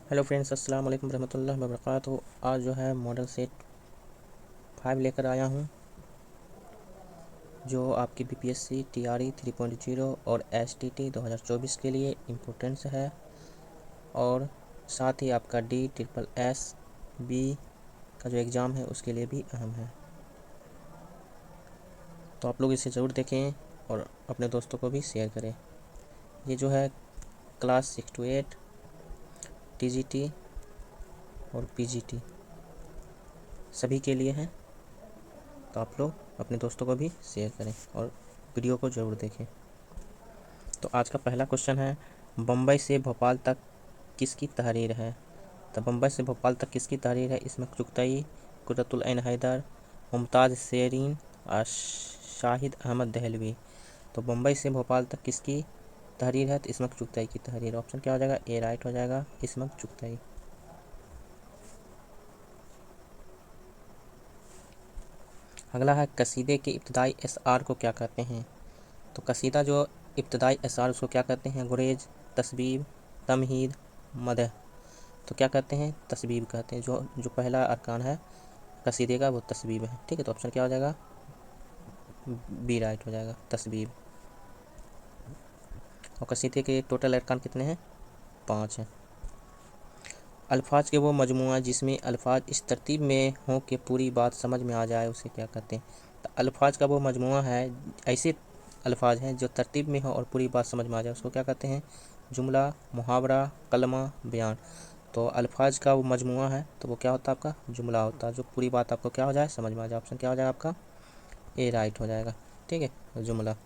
Hello friends, अस्सलाम वालेकुम रहमतुल्लाहि व बरकातहू। आज जो है मॉडल सेट 5 लेकर आया हूँ, जो आपकी बीपीएससी टीआरई 3.0 और एसटीटी 2024 के लिए इम्पोर्टेंस है, और साथ ही आपका DSSB का जो एग्ज़ाम है उसके लिए भी अहम है। तो आप लोग इसे ज़रूर देखें और अपने दोस्तों को भी शेयर करें। ये जो है क्लास 6 to 8 टीजीटी और पीजीटी सभी के लिए है। तो आप लोग अपने दोस्तों को भी शेयर करें और वीडियो को ज़रूर देखें। तो आज का पहला क्वेश्चन है, बम्बई से भोपाल तक किसकी तहरीर है? तो बम्बई से भोपाल तक किसकी तहरीर है? इसमें चुगताई, कुर्रतुल ऐन हैदर, मुमताज़ शेरीन और शाहिद अहमद दहलवी। तो बम्बई से भोपाल तक किसकी तहरीर है? तो इसमें चुगताई की तहरीर। ऑप्शन क्या हो जाएगा? ए राइट हो जाएगा, इसमें चुगताई। अगला है, कसीदे के इब्तदाई एसआर को क्या कहते हैं? तो कसीदा जो इब्तदाई एसआर उसको क्या कहते हैं? गुरेज, तस्बीब, तमहीद, मदह। तो क्या कहते हैं? तस्बीब कहते हैं। जो पहला अरकान है कसीदे का वो तस्बीब है। ठीक है, तो ऑप्शन क्या हो जाएगा? बी राइट हो जाएगा, तस्बीब। और कसीदे के टोटल अरकान कितने हैं? 5 हैं। अल्फाज के वो मजमुआ जिसमें अल्फाज इस तरतीब में हों कि पूरी बात समझ में आ जाए उसे क्या कहते हैं? तो अल्फाज का वो मजमुआ है, ऐसे अल्फाज हैं जो तरतीब में हो और पूरी बात समझ में आ जाए उसको क्या कहते हैं? जुमला, मुहावरा, कलमा, बयान। तो अल्फाज का वो मजमुआ है तो वो क्या होता है? आपका जुमला होता है, जो पूरी बात आपको क्या हो जाए? समझ में आ जाए। ऑप्शन क्या हो जाएगा आपका? ए राइट हो जाएगा। ठीक है, जुमला।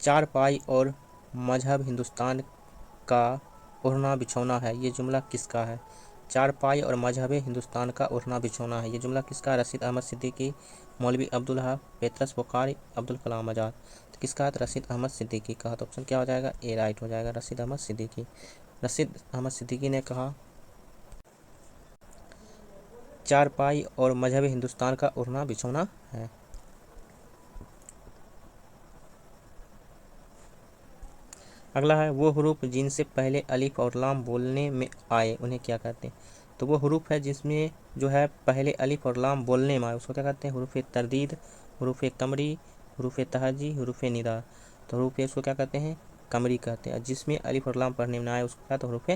चार पाई और मजहब हिंदुस्तान का ओढ़ना बिछौना है, ये जुमला किसका है? चार पाई और मजहब हिंदुस्तान का ओढ़ना बिछौना है, ये जुमला किसका? रशीद अहमद सिद्दीकी, मौलवी अब्दुल हक, पेतरस बुखारी, अब्दुल कलाम आज़ाद। तो किसका है? तो रशीद अहमद सिद्दीकी का। तो ऑप्शन क्या हो जाएगा? ए राइट हो जाएगा, रशीद अहमद सिद्दीकी। रशीद अहमद सिद्दीकी ने कहा, चार पाई और मजहब हिंदुस्तान का ओढ़ना बिछौना है। अगला है, वो हरूफ जिनसे पहले अलिफ और लाम बोलने में आए उन्हें क्या कहते हैं? तो वो हरूफ है जिसमें जो है पहले अलिफ और लाम बोलने में आए उसको क्या कहते हैं? हरूफ तरदीद, हरूफ कमरी, हरूफ तहजी, हरूफ निदा। तो हरूफ उसको क्या कहते हैं? कमरी कहते हैं। जिसमें अलिफ और लाम पढ़ने में आए उसको क्या? तो हरूफ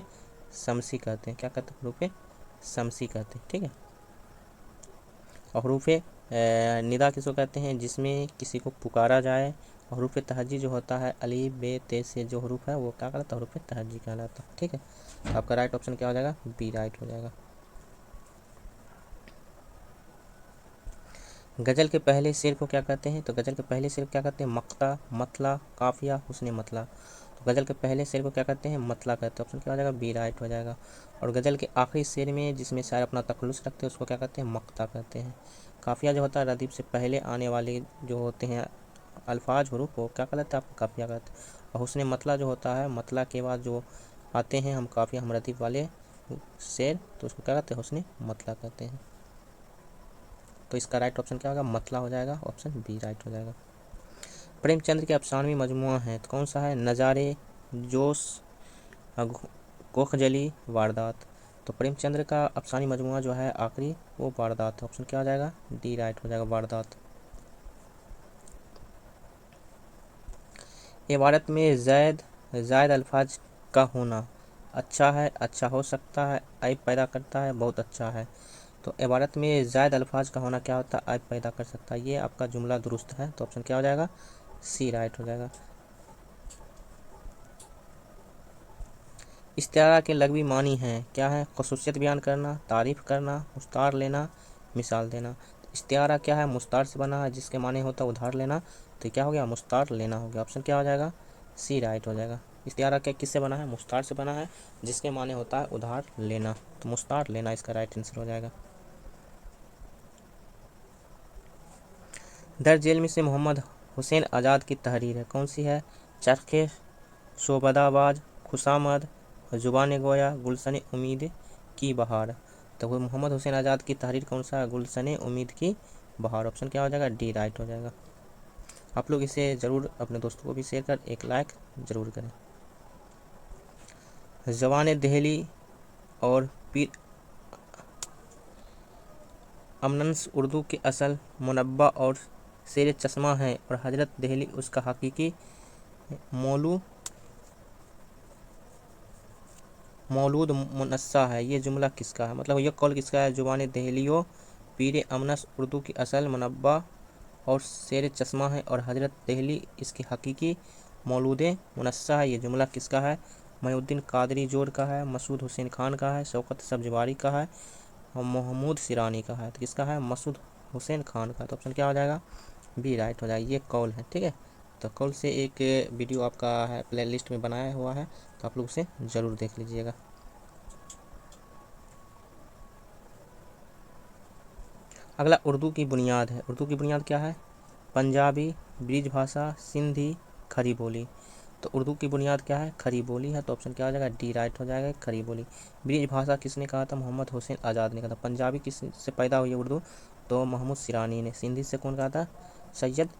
शमसी कहते हैं। क्या कहते हैं? हरूफ शमसी कहते हैं। ठीक है। और हरूफ निदा किसको कहते हैं? जिसमें किसी को पुकारा जाए। और हरूफ तहजी जो होता है अलीफ बे ते से जो हरूफ है वो क्या कहलाता है? हरूफ तहजी कहलाता है। ठीक है, तो आपका राइट ऑप्शन क्या हो जाएगा? बी राइट हो जाएगा। गज़ल के पहले शेर को क्या कहते हैं? तो गज़ल के पहले शेर को क्या कहते हैं? मक्ता, मतला, काफिया, हुस्न मतला। तो गज़ल के पहले शेर को क्या कहते हैं? मतला कहते हैं। ऑप्शन क्या हो जाएगा? बी राइट हो जाएगा। और गज़ल के आखिरी शेर में जिसमें शायर अपना तखल्लुस रखते हैं उसको क्या कहते हैं? मक्ता कहते हैं। काफिया जो होता है रदीफ से पहले आने वाले जो होते हैं अल्फाज हरूफ को क्या कहते हैं? आपको काफिया कहते हैं। और हुस्न मतला जो होता है मतला के बाद जो आते हैं हम काफिया हम रदीफ वाले शेर तो उसको क्या कहते हैं? हुस्न मतला कहते हैं। तो इसका राइट ऑप्शन क्या होगा? मतला हो जाएगा, ऑप्शन बी राइट हो जाएगा। प्रेमचंद्र के अफसानवी मजमुआ है तो कौन सा है? नज़ारे, जोश, कोखजली, वारदात। तो प्रेमचंद्र का अफसानी मजमुआ जो है आखिरी वो वारदात है। ऑप्शन क्या हो जाएगा? डी राइट हो जाएगा, वारदात। इबारत में ज़ायद अल्फाज का होना अच्छा है, अच्छा हो सकता है, ऐब पैदा करता है, बहुत अच्छा है। तो इबारत में ज़ायद अल्फाज का होना क्या होता है? ऐब पैदा कर सकता है। ये आपका जुमला दुरुस्त है, तो ऑप्शन क्या हो जाएगा? सी राइट हो जाएगा। इस्तिआरा के लग़वी मानी हैं क्या है? ख़ुसूसियत बयान करना, तारीफ़ करना, मुस्तार लेना, मिसाल देना। इस्तिआरा क्या है? मुस्तार से बना है जिसके माने होता है उधार लेना, तो क्या हो गया? मुस्तार लेना हो गया। ऑप्शन क्या हो जाएगा? सी राइट हो जाएगा। इस्तिआरा क्या किससे बना है? मुस्तार से बना है जिसके माने होता है उधार लेना, तो मुस्तार लेना इसका राइट आंसर हो जाएगा। दर जेल में से मोहम्मद हुसैन आज़ाद की तहरीर है कौन सी है? चरखे शोबदाबाज, खुशामद, ज़ुबान गोया, गुलशन उम्मीद की बहार। तो वो मोहम्मद हुसैन आज़ाद की तहरीर कौन सा है? गुलशन उम्मीद की बहार। ऑप्शन क्या हो जाएगा? डी राइट हो जाएगा। आप लोग इसे ज़रूर अपने दोस्तों को भी शेयर कर एक लाइक ज़रूर करें। जवान दहली और पीर अमनस उर्दू के असल मुनब्बा और शेर चश्मा है और हजरत दहली उसका हकीकी मौलू मौलूद मुनस्सा है। ये जुमला किसका है, मतलब यह कौल किसका है? जुबान दहलियो पीर अमनस उर्दू की असल मुनब्बा और शेर चश्मा है और हजरत दहली इसकी हकीकी मौलूद मुनस्सा है। ये जुमला किसका है? मुहिउद्दीन कादरी जोड़ का है, मसूद हुसैन खान का है, शौकत सब्जवारी का है और महमूद सिरानी का है। तो किसका है? मसूद हुसैन खान का। तो ऑप्शन क्या हो जाएगा? बी राइट हो जाएगा। ये कौल है, ठीक है। तो कौल से एक वीडियो आपका है प्ले लिस्ट में बनाया हुआ है, तो आप लोग उसे ज़रूर देख लीजिएगा। अगला उर्दू की बुनियाद है। उर्दू की बुनियाद क्या है? पंजाबी, ब्रिज भाषा, सिंधी, खड़ी बोली। तो उर्दू की बुनियाद क्या है? खड़ी बोली है। तो ऑप्शन क्या हो जाएगा? डी राइट हो जाएगा, खड़ी बोली। ब्रिज भाषा किसने कहा था? मोहम्मद हुसैन आज़ाद ने कहा था। पंजाबी किस से पैदा हुई है उर्दू? तो महमूद सिरानी ने। सिंधी से कौन कहा था? सैयद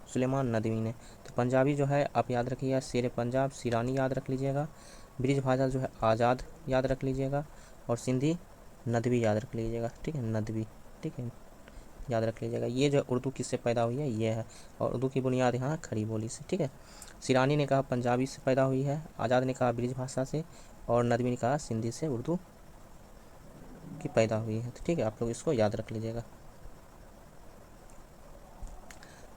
सुलेमान नदवी ने। तो पंजाबी जो है आप याद रखिएगा शेर पंजाब, सिरानी याद रख लीजिएगा। ब्रिज भाषा जो है आज़ाद याद रख लीजिएगा और सिंधी नदवी याद रख लीजिएगा, ठीक है, नदवी, ठीक है, याद रख लीजिएगा। ये जो उर्दू किससे पैदा हुई है? ये है। और उर्दू की बुनियाद यहाँ खड़ी बोली से, ठीक है। सिरानी ने कहा पंजाबी से पैदा हुई है, आज़ाद ने कहा ब्रिज भाषा से और नदवी ने कहा सिंधी से उर्दू की पैदा हुई है। तो ठीक है, आप लोग इसको याद रख लीजिएगा।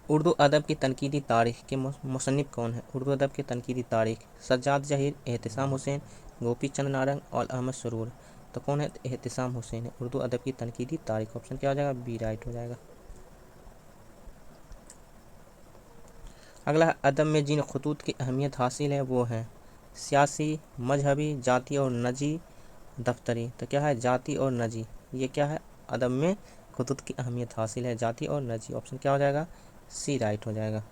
उर्दू अदब की तनकीदी तारीख के मुसन्निफ कौन है? उर्दू अदब की तनकीदी तारीख सज्जाद जहीर, एहतिसाम हुसैन, गोपी चंद नारंग और अहमद सरूर। तो कौन है? एहतिसाम हुसैन है। उर्दू अदब की तनकीदी तारीख, ऑप्शन क्या हो जाएगा? बी राइट हो जाएगा। अगला है अदब में जिन खतूत की अहमियत हासिल है वो हैं सियासी, मजहबी, जाति और नजी, दफ्तरी। तो क्या है? जाति और नजी। ये क्या है? अदब में खतूत की अहमियत हासिल है, जाति और नजी। ऑप्शन क्या हो जाएगा? सी राइट हो जाएगा।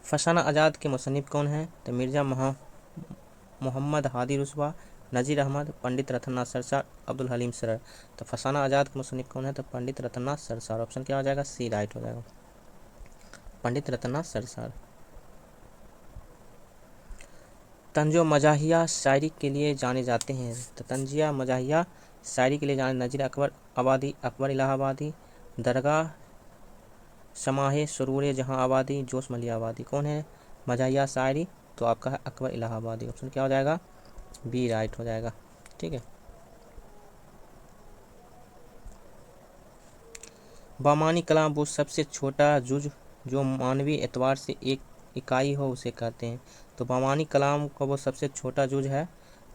फसाना आज़ाद के मुसन्निफ कौन हैं? तो मिर्ज़ा मोहम्मद हादी रुस्वा, नज़ीर अहमद, पंडित रतननाथ सरसार, अब्दुल हलीम सरर। तो फसाना आज़ाद के मुसन्निफ कौन है? तो पंडित रतननाथ सरसार। ऑप्शन क्या हो जाएगा? सी राइट हो जाएगा, पंडित रतननाथ सरसार। तंजो मजाहिया शायरी के लिए जाने जाते हैं। तो तंजिया मजाहिया शायरी के लिए जाने नज़ीर अकबर आबादी, अकबर इलाहाबादी, दरगाह शमाहे सरूर जहाँ आबादी, जोश मलिया आबादी। कौन है मजाहिया शायरी? तो आपका है अकबर इलाहाबादी। ऑप्शन क्या हो जाएगा? बी राइट हो जाएगा, ठीक है। बामानी कलाम वो सबसे छोटा जुज जो मानवी एतवार से एक इकाई हो उसे कहते हैं। तो बामानी कलाम का वो सबसे छोटा जुज है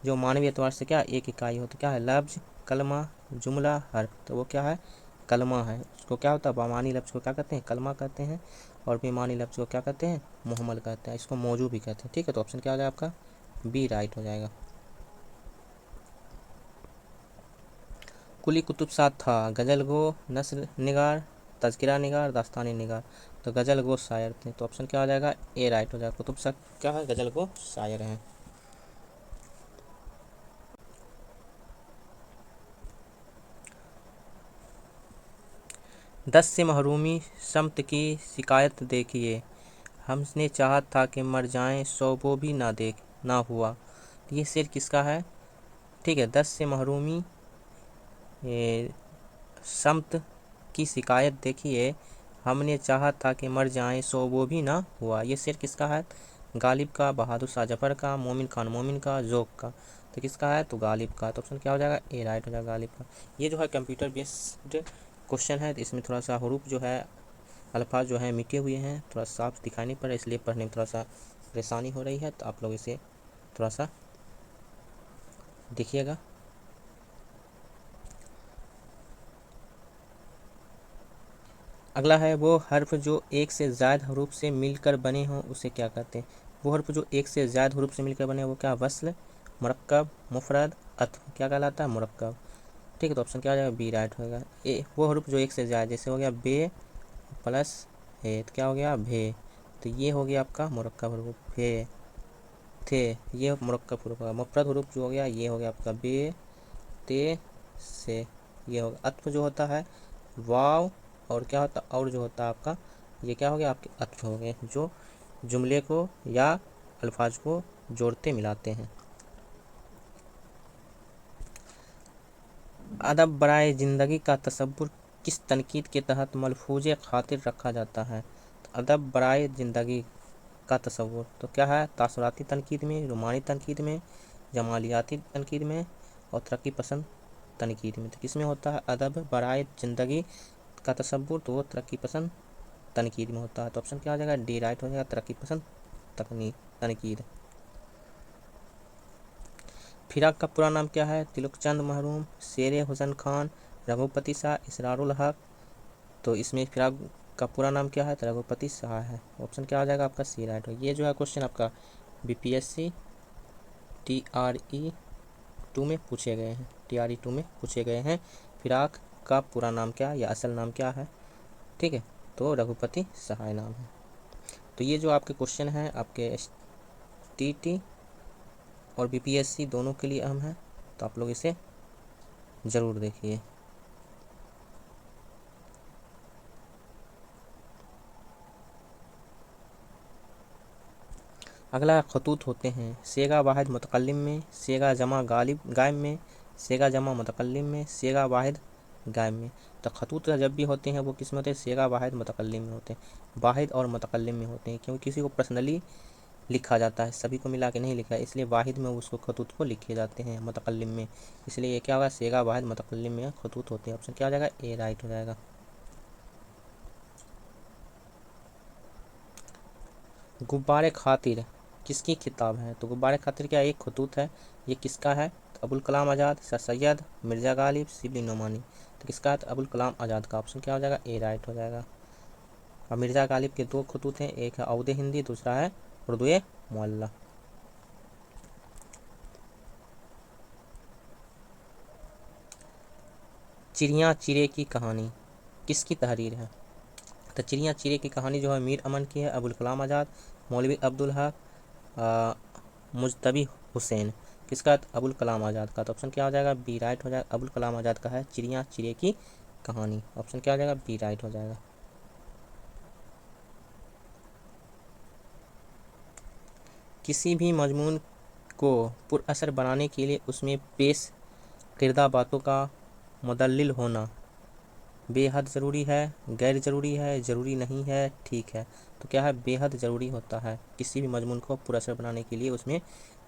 जो मानवी एतवार से क्या एक इकाई हो। तो क्या है? लफ्ज, कलमा, जुमला, हर्फ। तो वो क्या है? कलमा है। उसको क्या होता है? बामानी लफ्ज को क्या कहते हैं? कलमा कहते हैं और बेमानी लफ्ज को क्या कहते हैं? मुहम्मल कहते हैं। इसको मौजू भी कहते हैं, ठीक है। तो ऑप्शन क्या हो जाएगा आपका? बी राइट हो जाएगा। कुली कुतुब सात था गज़ल गो, नस्र निगार, तज़किरा निगार, दास्तानी निगार। तो गज़ल गो शायर थे। तो ऑप्शन क्या हो जाएगा? ए राइट हो जाएगा। कुतुब सात क्या है? गज़ल गो शायर हैं। दस से महरूमी शम्त की शिकायत देखिए, हमने चाहा था कि मर जाएं सौ वो भी ना हुआ। तो ये शेर किसका है? ठीक है, दस से महरूमी शम्त की शिकायत देखिए, हमने चाहा था कि मर जाएं सो वो भी ना हुआ। ये शेर किसका है? गालिब का, बहादुर शाह जफर का, मोमिन खान मोमिन का, जोक का। तो किसका है? तो गालिब का। तो ऑप्शन क्या हो जाएगा? ए राइट हो जाएगा, गालिब का। ये जो है कंप्यूटर बेस्ड क्वेश्चन है, तो इसमें थोड़ा सा हरूफ जो है, अल्फाज जो है मिटे हुए हैं, थोड़ा साफ दिखाई नहीं पड़ रहा, इसलिए पढ़ने में थोड़ा सा परेशानी हो रही है। तो आप लोग इसे थोड़ा सा देखिएगा। अगला है वो हर्फ जो एक से ज़्यादा हरूफ से मिलकर बने हों उसे क्या कहते हैं? वो हर्फ जो एक से ज़्यादा हरूफ से मिलकर बने वो क्या? वस्ल, मुरक्कब, मुफरद, अत्फ। क्या कहलाता है? मुरक्कब, ठीक है। तो ऑप्शन क्या हो जाएगा? बी राइट होगा। ए वो हरूफ जो एक से ज़्यादा, जैसे हो गया बे प्लस है, तो क्या हो गया? भे। तो ये हो गया आपका मुरक्कब हरूफ, भे थे, ये मुरक्कब हरूफ होगा। मुफरद हरूफ जो हो गया ये हो गया आपका बे ते से, ये होगा। अत्फ जो होता है वाव और क्या होता है? और जो होता है आपका ये क्या हो गया, आपके अत्व हो गए जो जुमले को या अल्फाज को जोड़ते मिलाते हैं। अदब बराए ज़िंदगी का तसव्वुर किस तनकीद के तहत मलफूज़े खातिर रखा जाता है? तो अदब बराए ज़िंदगी का तसव्वुर तो क्या है, तासुराती तनकीद में, रोमानी तनकीद में, जमालियाती तनकीद में और तरक्की पसंद तनकीद में। तो किस में होता है अदब बराए ज़िंदगी का तसव्वुर? तो वो तरक्की पसंद तनकीद में होता है। तो ऑप्शन क्या हो जाएगा, डी राइट हो जाएगा, तरक्की पसंद तनकीद। फिराक का पूरा नाम क्या है? तिलकचंद महरूम, शेर हुसैन खान, रघुपति शाह, इसरारुल हक। तो इसमें फिराक का पूरा नाम क्या है? तो रघुपति शाह है। ऑप्शन क्या हो जाएगा आपका, सी राइट हो। ये जो है क्वेश्चन आपका बीपीएससी TRE 2 में पूछे गए हैं, TRE 2 में पूछे गए हैं। फिराक का पूरा नाम क्या है या असल नाम क्या है? ठीक है, तो रघुपति सहाय नाम है। तो ये जो आपके क्वेश्चन हैं आपके TT और बीपीएससी दोनों के लिए अहम है, तो आप लोग इसे ज़रूर देखिए। अगला खतूत होते हैं सेगा वाहिद मुतकल्लिम में, सेगा जमा गायब में, सेगा जमा मुतकल्लिम में, सेगा वाहिद गायब में। तो खतूत जब भी होते हैं वो किस में होते हैं? सेगा वाहिद मुतकल्लिम में होते हैं, वाहिद और मुतकल्लिम में होते हैं, क्योंकि किसी को पर्सनली लिखा जाता है, सभी को मिला के नहीं लिखा है, इसलिए वाहिद में उसको खतूत को लिखे जाते हैं, मुतकल्लिम में। इसलिए ये क्या होगा, सेगा वाहिद मुतकल्लिम में खतूत होते हैं। ऑप्शन क्या हो जाएगा, ए राइट हो जाएगा। गुब्बारे खातिर किसकी किताब है? तो गुब्बारे खातिर क्या एक खतूत है, ये किसका है? तो अबुल कलाम आज़ाद, सर सैयद, मिर्ज़ा गालिब, शिबली नोमानी। तो किसका है? तो अबुल कलाम आज़ाद का। ऑप्शन क्या हो जाएगा, ए राइट हो जाएगा। अब मिर्ज़ा गालिब के दो खतूत हैं, एक है औदे हिंदी, दूसरा है उर्दू मुअल्ला। चिड़िया चिड़े की कहानी किसकी तहरीर है? तो चिड़िया चिड़े की कहानी जो है मीर अमन की है, अबुल कलाम आज़ाद, मौलवी अब्दुल हक, मुजतबी हुसैन। किसका? अबुल कलाम आज़ाद का। तो ऑप्शन क्या हो जाएगा, बी राइट हो जाएगा। अबुल कलाम आज़ाद का है चिड़िया चिड़े की कहानी। ऑप्शन क्या हो जाएगा, बी राइट हो जाएगा। किसी भी मजमून को पुरअसर बनाने के लिए उसमें पेश किरदा बातों का मुदल्लिल होना बेहद ज़रूरी है, गैर ज़रूरी है, ज़रूरी नहीं है, ठीक है। तो क्या है, बेहद ज़रूरी होता है। किसी भी मजमून को पुरअसर बनाने के लिए उसमें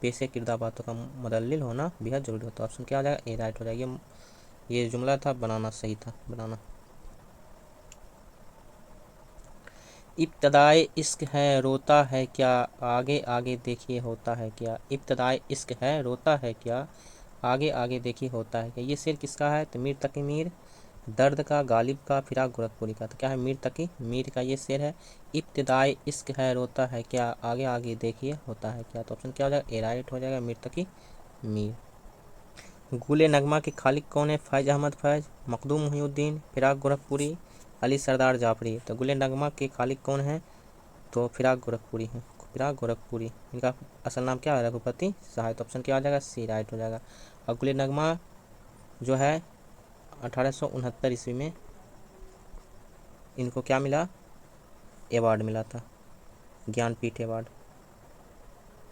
पेश किरदा बातों का मुदल्लिल होना बेहद ज़रूरी होता है। ऑप्शन क्या हो जाएगा, ए राइट हो जाएगा। ये जुमला था, बनाना सही था, बनाना। इब्तदाए इश्क है रोता है क्या, आगे आगे देखिए होता है क्या। इब्तदाए इश्क है रोता है क्या, आगे आगे देखिए होता है क्या। ये शेर किसका है? तो मीर तकी मीर, दर्द का, गालिब का, फिराक गोरखपुरी का। तो क्या है, मीर तकी मीर का ये शेर है। इब्तदाए इश्क है रोता है क्या, आगे आगे देखिए होता है क्या। तो ऑप्शन क्या हो जाएगा, ए राइट हो जाएगा, मीर तकी मीर। गुले नगमा के खालिक कौन है? फैज़ अहमद फैज़, मखदूम मुहिउद्दीन, फिराक गोरखपुरी, अली सरदार जाफरी। तो गुले नगमा के खालिक कौन है? तो फिराक गोरखपुरी है, फिराक गोरखपुरी। इनका असल नाम क्या है? रघुपति शाह। तो ऑप्शन क्या हो जाएगा, सी राइट हो जाएगा। और गुले नगमा जो है 1869 ईस्वी में इनको क्या मिला, अवार्ड मिला था, ज्ञानपीठ अवार्ड।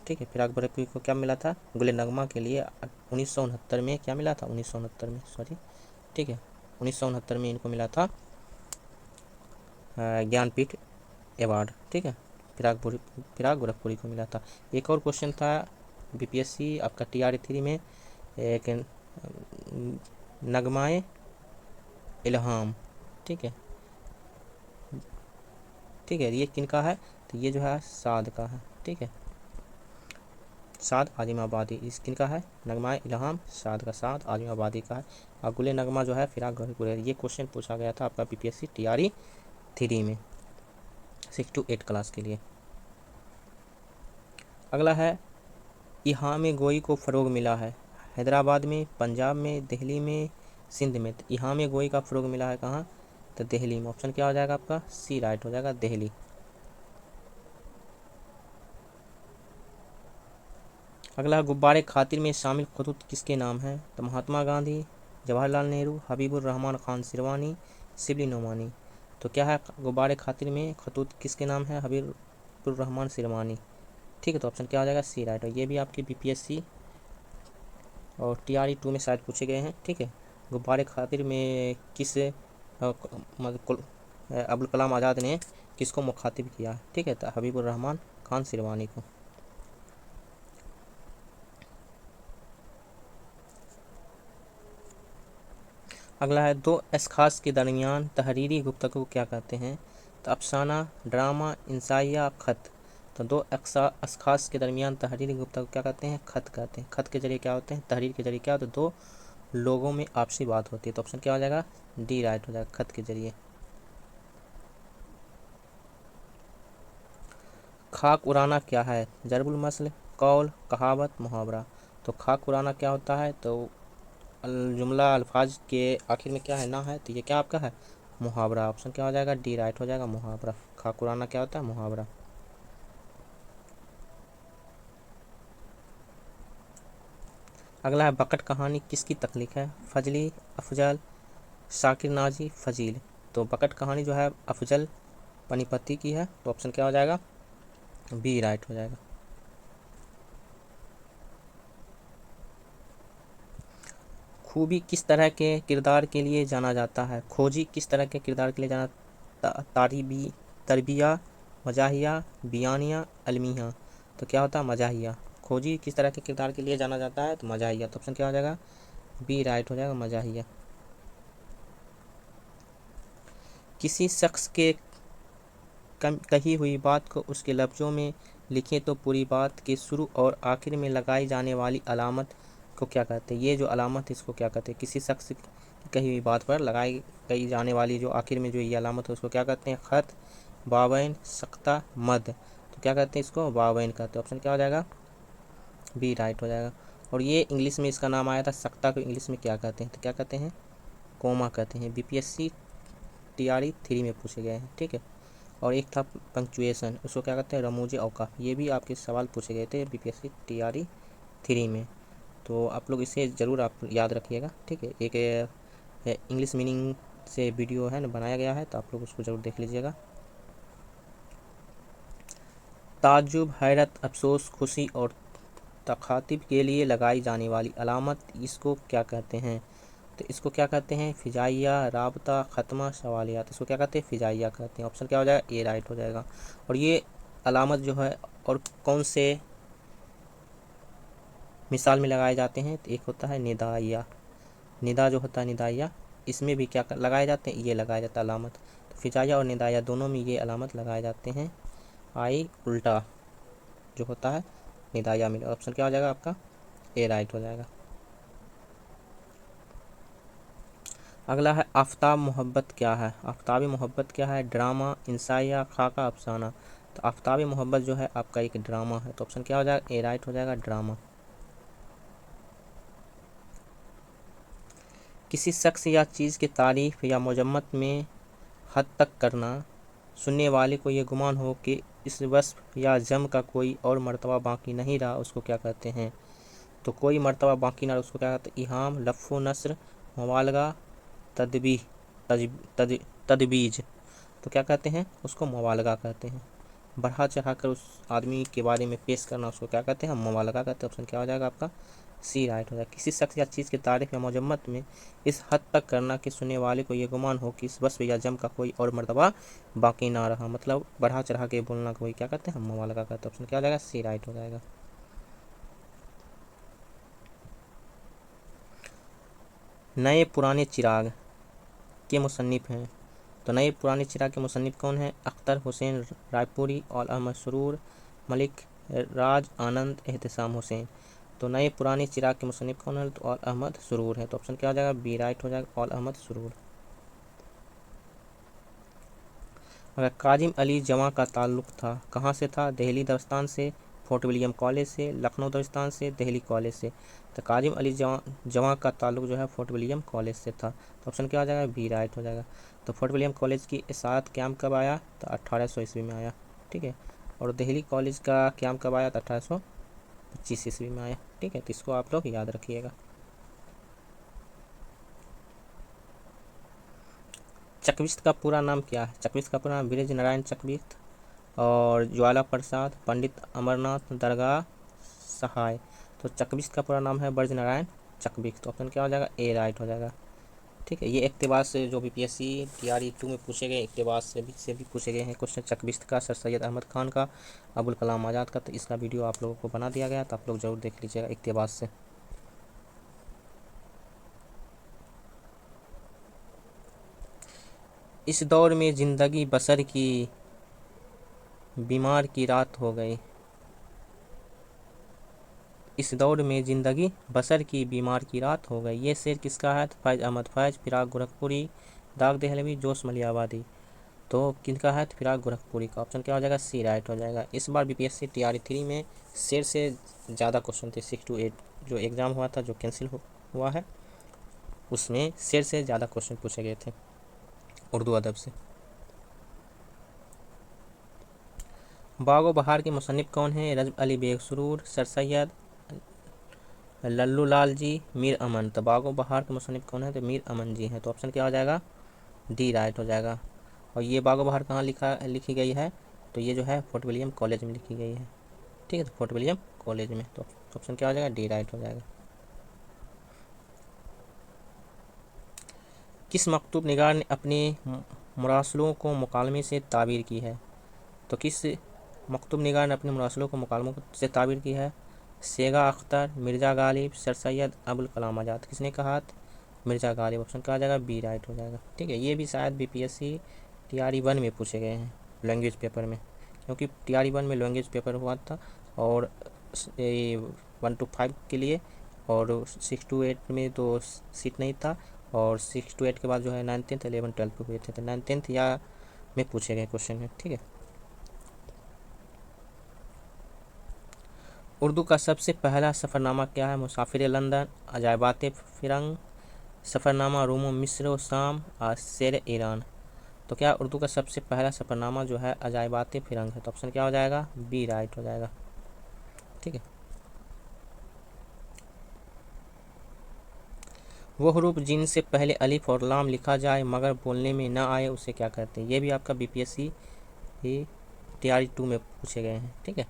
ठीक है, फिराक गोरखपुरी को क्या मिला था? गुले नगमा के लिए 1969 में क्या मिला था, 1969 में, सॉरी, ठीक है, 1969 में इनको मिला था ज्ञानपीठ अवार्ड। ठीक है, फिराक गोरखपुरी को मिला था। एक और क्वेश्चन था बीपीएससी आपका TRE 3 में, एक नगमाए इल्हाम। ठीक है, ठीक है, ये किनका है? तो ये जो है साद का है। ठीक है, साद आज़िमाबादी। इस किनका है? नगमाए इल्हाम साद का, साद आज़िमाबादी का है। और गुले नगमा जो है फिराक गोरखपुरी। ये क्वेश्चन पूछा गया था आपका बीपीएससी TRE 3 में 6 to 8 क्लास के लिए। अगला है इहामे गोई को फ़रोग मिला है हैदराबाद में, पंजाब में, दिल्ली में, सिंध में। तो इहामे गोई का फ़रोग मिला है कहाँ? तो दिल्ली में। ऑप्शन क्या हो जाएगा आपका, सी राइट हो जाएगा, दिल्ली। अगला गुब्बारे खातिर में शामिल खतूत किसके नाम हैं? तो महात्मा गांधी, जवाहरलाल नेहरू, हबीबुर रहमान खान सिरवानी, शिबली नोमानी। तो क्या है, गुब्बारे खातिर में खतूत किसके नाम है, हबीबुर रहमान सिरमानी। ठीक है, तो ऑप्शन क्या हो जाएगा, सी राइट। और ये भी आपकी बीपीएससी और TRE 2 में शायद पूछे गए हैं। ठीक है, गुब्बारे खातिर में किस मतलब अब्दुल कलाम आज़ाद ने किसको मुखातिब किया। ठीक है, तो हबीबुर रहमान खान सिरवानी को। अगला है, दो अशखास के दरमियान तहरीरी गुफ्तगू को क्या कहते हैं। तो अफसाना, ड्रामा, इंसाइया, खत। तो दो अशखास के दरमियान तहरीरी गुफ्तगू क्या कहते हैं, खत कहते हैं। खत के जरिए क्या होते हैं, तहरीर के जरिए क्या होते हैं, दो लोगों में आपसी बात होती है। तो ऑप्शन क्या हो जाएगा, डी राइट हो जाएगा, खत के जरिए। खाक उड़ाना क्या है, जरबुल मसल, कौल, कहावत, मुहावरा। तो खाक उड़ाना क्या होता है, तो जुमला अल्फाज के आखिर में क्या है, ना है, तो ये क्या आपका है, मुहावरा। ऑप्शन क्या हो जाएगा, डी राइट हो जाएगा, मुहावरा। खाक उड़ाना क्या होता है, मुहावरा। अगला है, बकट कहानी किसकी तख्लीक है, फजली, अफजल, शाकिर नाजी, फजील। तो बकट कहानी जो है अफजल पनीपति की है। तो ऑप्शन क्या हो जाएगा, बी राइट हो जाएगा। खूबी किस तरह के किरदार के लिए जाना जाता है, खोजी किस तरह के किरदार के लिए जाना, तारीबी, तरबिया, मजाहिया, बियानिया, अलमिया। तो क्या होता है, मजाहिया। खोजी किस तरह के किरदार के लिए जाना जाता है, तो मजाहिया। तो ऑप्शन क्या हो जाएगा, बी राइट हो जाएगा, मजाहिया। किसी शख्स के कही हुई बात को उसके लफ्ज़ों में लिखें तो पूरी बात के शुरू और आखिर में लगाई जाने वाली अलामत को क्या कहते हैं। ये जो अलामत है इसको क्या कहते हैं, किसी शख्स की कही हुई बात पर लगाई गई जाने वाली जो आखिर में जो ये अलामत है उसको क्या कहते हैं, ख़त, वावैन, सख्ता, मद। तो क्या कहते हैं इसको, वावैन कहते हैं। ऑप्शन क्या हो जाएगा, बी राइट हो जाएगा। और ये इंग्लिश में इसका नाम आया था, सख्ता को इंग्लिश में क्या कहते हैं, तो क्या कहते हैं, कोमा कहते हैं। बीपीएससी TRE 3 में पूछे गए हैं। ठीक है, और एक था पंक्चुएशन, उसको क्या कहते हैं, रमूज औकाफ। ये भी आपके सवाल पूछे गए थे बीपीएससी TRE 3 में। तो आप लोग इसे ज़रूर आप याद रखिएगा। ठीक है, एक इंग्लिश मीनिंग से वीडियो है ना बनाया गया है, तो आप लोग उसको ज़रूर देख लीजिएगा। ताज्जुब, हैरत, अफसोस, खुशी और तखातिब के लिए लगाई जाने वाली अलामत इसको क्या कहते हैं। तो इसको क्या कहते हैं, फ़िजाइया, राबता, ख़त्मा, सवालियात। इसको क्या कहते हैं, फ़िजाइया कहते हैं। ऑप्शन क्या हो जाएगा, ए राइट हो जाएगा। और ये अलामत जो है और कौन से मिसाल में लगाए जाते हैं, तो एक होता है निदाइया। निदा जो होता है निदाइया, इसमें भी क्या लगाए जाते हैं, ये लगाया जाता है अलामत। तो फ़िजाइया और निदाइया दोनों में ये अलामत लगाए जाते हैं। आई उल्टा जो होता है निदाइया में। ऑप्शन क्या हो जाएगा आपका, ए राइट हो जाएगा। अगला है, आफ्ताब मोहब्बत क्या है। आफ्ताब मोहब्बत क्या है, ड्रामा, इंसाइया, खाका, अफसाना। तो आफ्ताब मोहब्बत जो है आपका एक ड्रामा है। तो ऑप्शन क्या हो जाएगा, ए राइट हो जाएगा, ड्रामा। किसी शख्स या चीज़ की तारीफ या मजम्मत में हद तक करना, सुनने वाले को ये गुमान हो कि इस वस्फ या जम का कोई और मर्तबा बाकी नहीं रहा, उसको क्या कहते हैं। तो कोई मर्तबा बाकी ना रहा उसको क्या कहते हैं, इहाम, लफ़्फ़ नस्र, मुबालगा, तदबीह, तदबीज। तो क्या कहते हैं, उसको मुबालगा कहते हैं। बढ़ा चढ़ा कर उस आदमी के बारे में पेश करना उसको क्या कहते हैं, हम मुबालगा कहते हैं। ऑप्शन क्या हो जाएगा आपका, सी राइट हो जाएगा। किसी शख्स या चीज़ की तारीफ या मजम्मत में इस हद तक करना कि सुनने वाले को ये गुमान हो कि इस वस्फ या जम का कोई और मर्तबा बाकी ना रहा, मतलब बढ़ा चढ़ा के बोलना को क्या कहते हैं, हम मुबालगा कहते हैं। ऑप्शन क्या हो जाएगा, सी राइट हो जाएगा। नए पुराने चिराग के मुसन्निफ हैं। तो नए पुराने चिराग के मुसन्निफ कौन हैं, अख्तर हुसैन रायपुरी, और अहमद सुरूर, मलिक राज, आनंद, एहतसाम हुसैन। तो नए पुराने चिराग के मुसन्निफ कौन है, तो और अहमद सुरूर है। तो ऑप्शन क्या हो जाएगा, बी राइट हो जाएगा, और अहमद सुरूर। अगर काजिम अली जमा का ताल्लुक़ था, कहाँ से था, दिल्ली दरस्तान से, फोर्ट विलियम कॉलेज से, लखनऊ दरस्तान से, दिल्ली कॉलेज से। तो काजिम अली जमा का ताल्लुक़ जो है फोर्ट विलियम कॉलेज से था। तो ऑप्शन क्या हो जाएगा, बी राइट हो जाएगा। तो फोर्ट विलियम कॉलेज की इसारत क़याम कब आया, तो 1800 ईस्वी में आया। ठीक है, और दिल्ली कॉलेज का क़याम कब आया, तो 1825 ईस्वी में आया। ठीक है, तो इसको आप लोग याद रखिएगा। चकविस्त का पूरा नाम क्या है? चकविस्त का पूरा नाम ब्रिज नारायण चकविस्त और ज्वाला प्रसाद पंडित अमरनाथ दरगाह सहाय। तो चकविस्त का पूरा नाम है ब्रज नारायण चकविस्त। ऑप्शन क्या हो जाएगा? ए राइट हो जाएगा। ठीक है, ये इक़्तिबास से जो बीपीएससी टीआरई 2 में पूछे गए इक़्तिबास से भी पूछे गए हैं क्वेश्चन। चकविस्त का, सर सैयद अहमद खान का, अबुल कलाम आज़ाद का। तो इसका वीडियो आप लोगों को बना दिया गया, तो आप लोग जरूर देख लीजिएगा इक़्तिबास से। इस दौर में जिंदगी बसर की बीमार की रात हो गई। इस दौर में ज़िंदगी बसर की बीमार की रात हो गई। ये शेर किसका है? फैज़ अहमद फैज़, फिराक गोरखपुरी, दाग देहलवी, जोश मलियावादी। तो किनका है? फिराक गोरखपुरी का। ऑप्शन क्या हो जाएगा? सी राइट हो जाएगा। इस बार बीपीएससी टीआरई 3 में शेर से ज़्यादा क्वेश्चन थे। 6 to 8 जो एग्ज़ाम हुआ था, जो कैंसिल हुआ है, उसमें शेर से ज़्यादा क्वेश्चन पूछे गए थे उर्दू अदब से। बागो बहार के मुसन्निफ़ कौन हैं? रजब अली बेग सुरूर, सर सैयद लल्लू लाल जी, मीर अमन। तो बागो बहार के मुसन्निफ़ कौन है? तो मीर अमन जी हैं। तो ऑप्शन क्या हो जाएगा? डी राइट हो जाएगा। और ये बागो बहार कहाँ लिखी गई है? तो ये जो है फोर्ट विलियम कॉलेज में लिखी गई है। ठीक है, तो फोर्ट विलियम कॉलेज में। तो ऑप्शन क्या हो जाएगा? डी राइट हो जाएगा। किस मकतूब निगार ने अपने मुरासलों को मुकालमे से ताबीर की है? तो किस मकतूब निगार ने अपने मुरासलों को मुकालमों से ताबीर की है? सेगा अख्तर, मिर्ज़ा गालिब, सर सैयद अबुल कलाम आज़ाद। किसने कहा? मिर्ज़ा गालिब। ऑप्शन क्या आ जाएगा? बी राइट हो जाएगा। ठीक है, ये भी शायद बीपीएससी टीआरई 1 में पूछे गए हैं लैंग्वेज पेपर में, क्योंकि टीआरई 1 में लैंग्वेज पेपर हुआ था और 1 to 5 के लिए, और 6 to 8 में तो सीट नहीं था, और 6 to 8 के बाद जो है 9th 10th 11 12 पे हुए थे। तो 9th 10th या में पूछे गए क्वेश्चन है। ठीक है, उर्दू का सबसे पहला सफ़रनामा क्या है? मुसाफिर लंदन, अजायबात फ़िरंग, सफ़रनामा रोमो मिस्र व शाम, शेर ईरान। तो क्या उर्दू का सबसे पहला सफ़रनामा जो है अजायबात फ़िरंग है? तो ऑप्शन क्या हो जाएगा? बी राइट हो जाएगा। ठीक है, वो हरूफ जिनसे पहले अलिफ और लाम लिखा जाए मगर बोलने में ना आए उसे क्या कहते हैं? ये भी आपका बीपीएससी टीआरई 2 में पूछे गए हैं। ठीक है,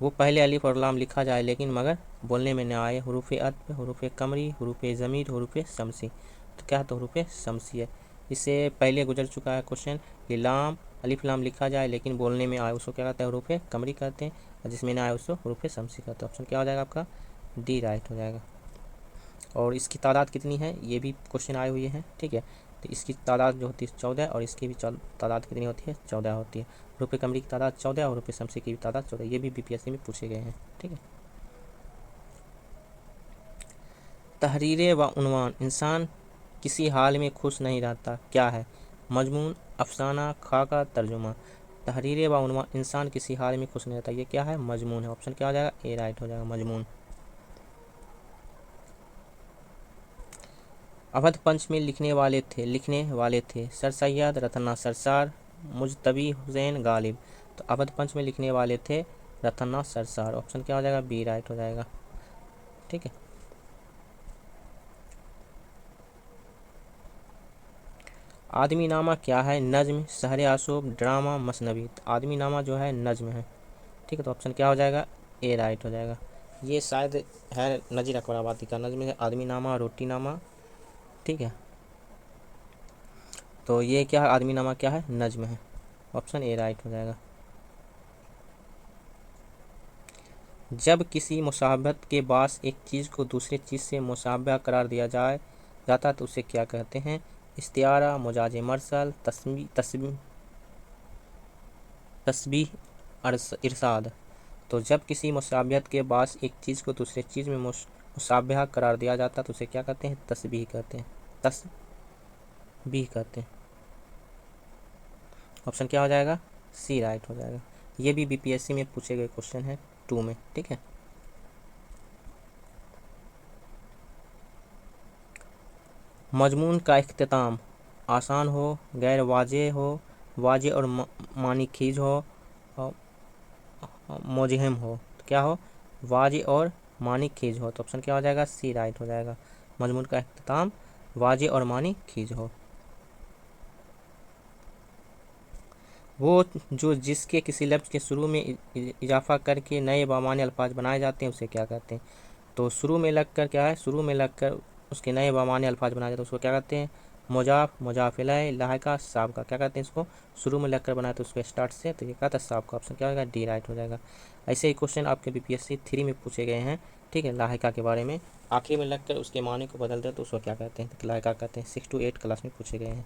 वो पहले अलिफ और लाम लिखा जाए लेकिन मगर बोलने में ना आए। हरूफ अत्फ, हरूफ कमरी, हरूफ ज़मीर, हरूफ शमसी। तो क्या है? तो हरूफ शमसी है। इससे पहले गुजर चुका है क्वेश्चन कि लाम अलिफ लाम लिखा जाए लेकिन बोलने में आए उसको क्या कहते हैं? हरूफ कमरी कहते हैं, और जिसमें ना आए उसको हरूफ शमसी कहते हैं। ऑप्शन क्या हो जाएगा आपका? डी राइट हो जाएगा। और इसकी तादाद कितनी है? ये भी क्वेश्चन आए हुए हैं। ठीक है, तो इसकी तादाद जो होती है 14, और इसकी भी तादाद कितनी होती है? 14 होती है। रुपये कमरी की तादाद 14 और रुपये शमसी की भी तादाद 14। ये भी बीपीएससी में पूछे गए हैं। ठीक है, तहरीर व उन्वान इंसान किसी हाल में खुश नहीं रहता क्या है? मजमून, अफसाना, खाका, तर्जुमा। तहरीर व उन्वान इंसान किसी हाल में खुश नहीं रहता, ये क्या है? मजमून है। ऑप्शन क्या हो जाएगा? ए राइट हो जाएगा, मजमून। अवध पंच में लिखने वाले थे सर सैयद रतना सरसार, मुजतबी हुसैन गालिब। तो अवध पंच में लिखने वाले थे रतना सरसार। ऑप्शन क्या हो जाएगा? बी राइट हो जाएगा। ठीक है, आदमी नामा क्या है? नज्म, शहर आशूब, ड्रामा, मसनवी। तो आदमी नामा जो है नज्म है। ठीक है, तो ऑप्शन क्या हो जाएगा? ए राइट हो जाएगा। ये शायद है नज़ीर अकबराबादी का नज्म है आदमी नामा, रोटी नामा। ठीक है, तो ये क्या है? आदमी नामा क्या है? नज्म है। ऑप्शन ए राइट हो जाएगा। जब किसी मुशाबहत के बास एक चीज़ को दूसरे चीज़ से मुशाबह करार दिया जाता तो उसे क्या कहते हैं? इस्तिआरा, मुजाज मरसल, तस्बीह, इरसाद। तो जब किसी मुशाबहत के बास एक चीज़ को दूसरे चीज़ में मुशाबह करार दिया जाता तो उसे क्या कहते हैं? तस्बीह कहते हैं, तस्बीह कहते हैं। ऑप्शन क्या हो जाएगा? सी राइट हो जाएगा। ये भी बीपीएससी में पूछे गए क्वेश्चन है 2 में। ठीक है, मजमून का इख्तिताम आसान हो, गैर वाज़ेह हो, वाज़ेह और मानी खीज हो, और मोजहम हो। तो क्या हो? वाज़ेह और मानी खीज हो। तो ऑप्शन क्या हो जाएगा? सी राइट हो जाएगा। मजमून का इख्तिताम वाज़ेह और मानी खीज हो। वो जो जिसके किसी लफ्ज़ के शुरू में इजाफा करके नए बामानी अल्फाज बनाए जाते हैं उसे क्या कहते हैं। तो शुरू में लग कर क्या है, शुरू में लग कर उसके नए बामानी अल्फाज बनाए जाते हैं उसको क्या कहते हैं, मुजाफ, मुजाफ इलैह, लाहिका, साबका, क्या कहते हैं इसको, शुरू में लग कर बनाए तो उसको स्टार्ट से, तो ये कहता है साबका। ऑप्शन क्या होगा, डी राइट हो जाएगा। ऐसे ही क्वेश्चन आपके बीपीएससी 3 में पूछे गए हैं, ठीक है, लाहिका के बारे में। आखिर में लग कर उसके माने को बदल दे तो उसको क्या कहते हैं, तो लाहिका कहते हैं। 6 to 8 क्लास में पूछे गए हैं।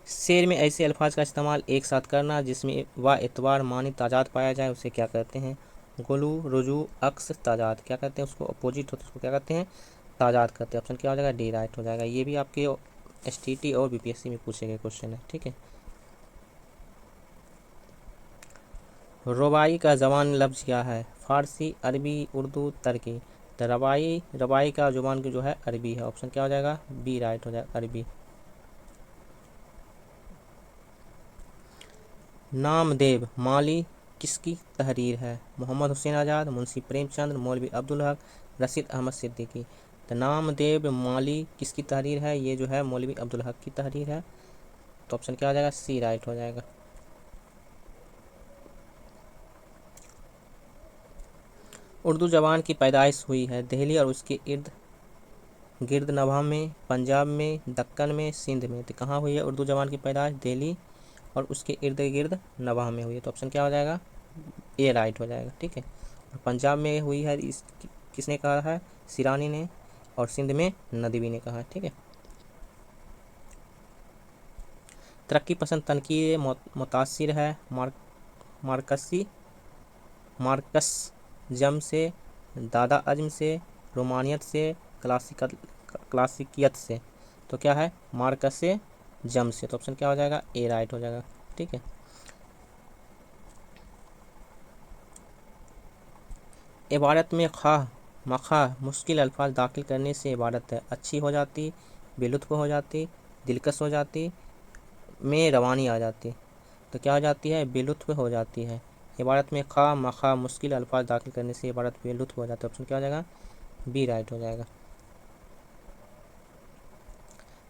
शेर में ऐसे अल्फाज का इस्तेमाल एक साथ करना जिसमें व एतबार मानी ताजाद पाया जाए उसे क्या कहते हैं, गुलू, रुजू, अक्स, ताजाद, क्या कहते हैं उसको, अपोजिट होता है उसको क्या कहते हैं, ताजाद कहते हैं। ऑप्शन क्या हो जाएगा, डी राइट हो जाएगा। ये भी आपके एसटीटी और बीपीएससी में पूछे गए क्वेश्चन है, ठीक है। रबाई का ज़बान लफ्ज़ क्या है, फ़ारसी, अरबी, उर्दू, तुर्की। तो रबाई, रबाई का ज़ुबान की जो है अरबी है। ऑप्शन क्या हो जाएगा, बी राइट हो जाएगा, अरबी। नामदेव माली किसकी तहरीर है, मोहम्मद हुसैन आज़ाद, मुंशी प्रेमचंद, मौलवी अब्दुल हक, रशीद अहमद सिद्दीकी। तो नामदेव माली किसकी तहरीर है, ये जो है मौलवी अब्दुल हक की तहरीर है। तो ऑप्शन क्या हो जाएगा, सी राइट हो जाएगा। उर्दू ज़बान की पैदाइश हुई है दिल्ली और उसके इर्द गिर्द नवाह में, पंजाब में, दक्कन में, सिंध में। तो कहाँ हुई है उर्दू ज़बान की पैदाइश, दिल्ली और उसके इर्द गिर्द नवाह में हुई है। तो ऑप्शन क्या हो जाएगा, ए राइट हो जाएगा, ठीक है। और पंजाब में हुई है, इस किसने कहा है, सिरानी ने, और सिंध में नदवी ने कहा है, ठीक है। तरक्की पसंद तनकीद मुतासिर है मार्कसी मार्कस जम से, दादा अजम से, रोमानियत से, क्लासिकियत से। तो क्या है, मार्कस से, जम से। तो ऑप्शन क्या हो जाएगा, ए राइट हो जाएगा, ठीक है। इबारत में खा मखा मुश्किल अल्फाज दाखिल करने से इबारत है अच्छी हो जाती, बेलुत्फ हो जाती, दिलकश हो जाती, में रवानी आ जाती। तो क्या हो जाती है, बेलुत्फ हो जाती है। इबारत में खा मखा मुश्किल अल्फाज दाखिल करने से इबारत बेलुत्फ हो जाती है। ऑप्शन क्या हो जाएगा, बी राइट हो जाएगा।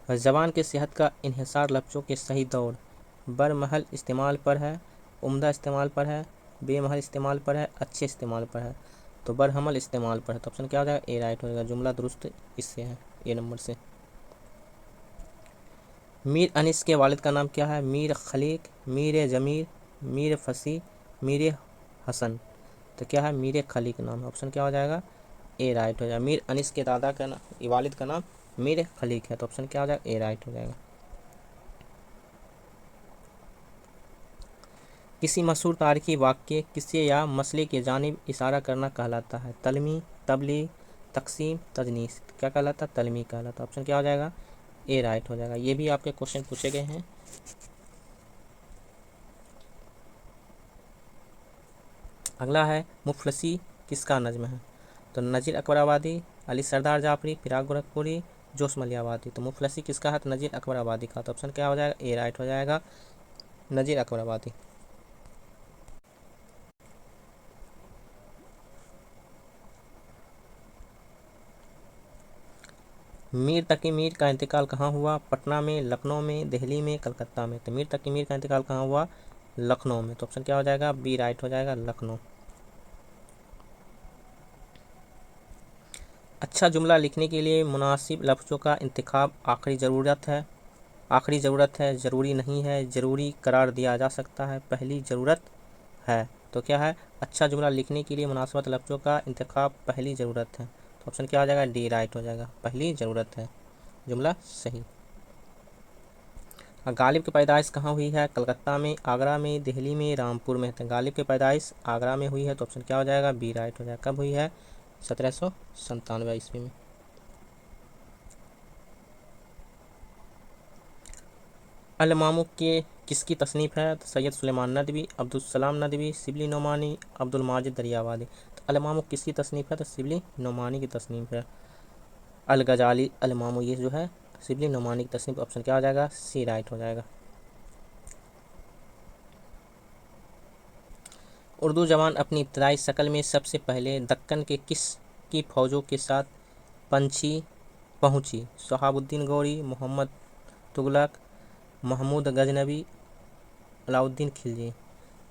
ज़बान के सेहत का इन्हिसार लफ्ज़ों के सही दौर बरमहल इस्तेमाल पर है, उम्दा इस्तेमाल पर है, बेमहल इस्तेमाल पर है, अच्छे इस्तेमाल पर है। तो बरहमल इस्तेमाल पर है। तो ऑप्शन क्या हो जाएगा, ए राइट हो जाएगा। जुमला दुरुस्त इससे है, ए नंबर से। मीर अनिस के वालिद का नाम क्या है, मीर खलीक, मीर जमीर, मीर फसी, मीर हसन। तो क्या है, मीर खलीक नाम है। ऑप्शन क्या हो जाएगा, ए राइट हो जाएगा। मीर अनिस के दादा का नाम, वालिद का नाम मीर खलीक है। तो ऑप्शन क्या हो जाएगा, ए राइट हो जाएगा। किसी मशहूर तारीखी वाक्य किस्से या मसले की जानिब इशारा करना कहलाता है, तलमी, तबलीग, तकसीम, तजनीस। क्या कहलाता है, तलमी कहलाता है। ऑप्शन क्या हो जाएगा, ए राइट हो जाएगा। ये भी आपके क्वेश्चन पूछे गए हैं। अगला है मुफलसी किसका नज्म है, तो नज़ीर अकबराबादी, अली सरदार जाफरी, फिराक गोरखपुरी, जोश मलियाबादी। तो मुफलसी किसका है, तो नज़ीर अकबराबादी का। तो ऑप्शन क्या हो जाएगा, ए राइट हो जाएगा, नज़ीर अकबराबादी। मीर तकी मीर का इंतकाल कहाँ हुआ, पटना में, लखनऊ में, दिल्ली में, कलकत्ता में। तो मीर तकी मीर का इंतकाल कहाँ हुआ, लखनऊ में। तो ऑप्शन क्या हो जाएगा, बी राइट हो जाएगा, लखनऊ। अच्छा जुमला लिखने के लिए मुनासिब लफ्ज़ों का इंतखाब आखिरी ज़रूरत है, ज़रूरी नहीं है, ज़रूरी करार दिया जा सकता है, पहली ज़रूरत है। तो क्या है, अच्छा जुमला लिखने के लिए मुनासिब लफ्ज़ों का इंतखाब पहली ज़रूरत है। तो ऑप्शन क्या हो जाएगा, डी राइट हो जाएगा, पहली ज़रूरत है, जुमला सही। गालिब की पैदाइश कहाँ हुई है, कलकत्ता में, आगरा में, दिल्ली में, रामपुर में। तो गालिब की पैदाइश आगरा में हुई है। तो ऑप्शन क्या हो जाएगा, बी राइट हो जाएगा। कब हुई है, 1797 ईस्वी में। अल मामूक के किसकी तसनीफ़ है, तो सैयद सुलेमान नदवी, अब्दुल सलाम नदवी, शिबली नोमानी, अब्दुल माजिद दरियावादी। तो अल मामूक किसकी तसनीफ़ है, तो शिबली नोमानी की तसनीफ़ है। अल गजाली अल मामूक, ये जो है शिबली नोमानी की तसनीफ़। ऑप्शन क्या हो जाएगा, सी राइट हो जाएगा। उर्दू ज़बान अपनी इब्तदाई शक्ल में सबसे पहले दक्कन के किस की फ़ौजों के साथ पंछी पहुंची, शहाबुद्दीन गौरी, मोहम्मद तुगलक, महमूद गजनवी, अलाउद्दीन खिलजी।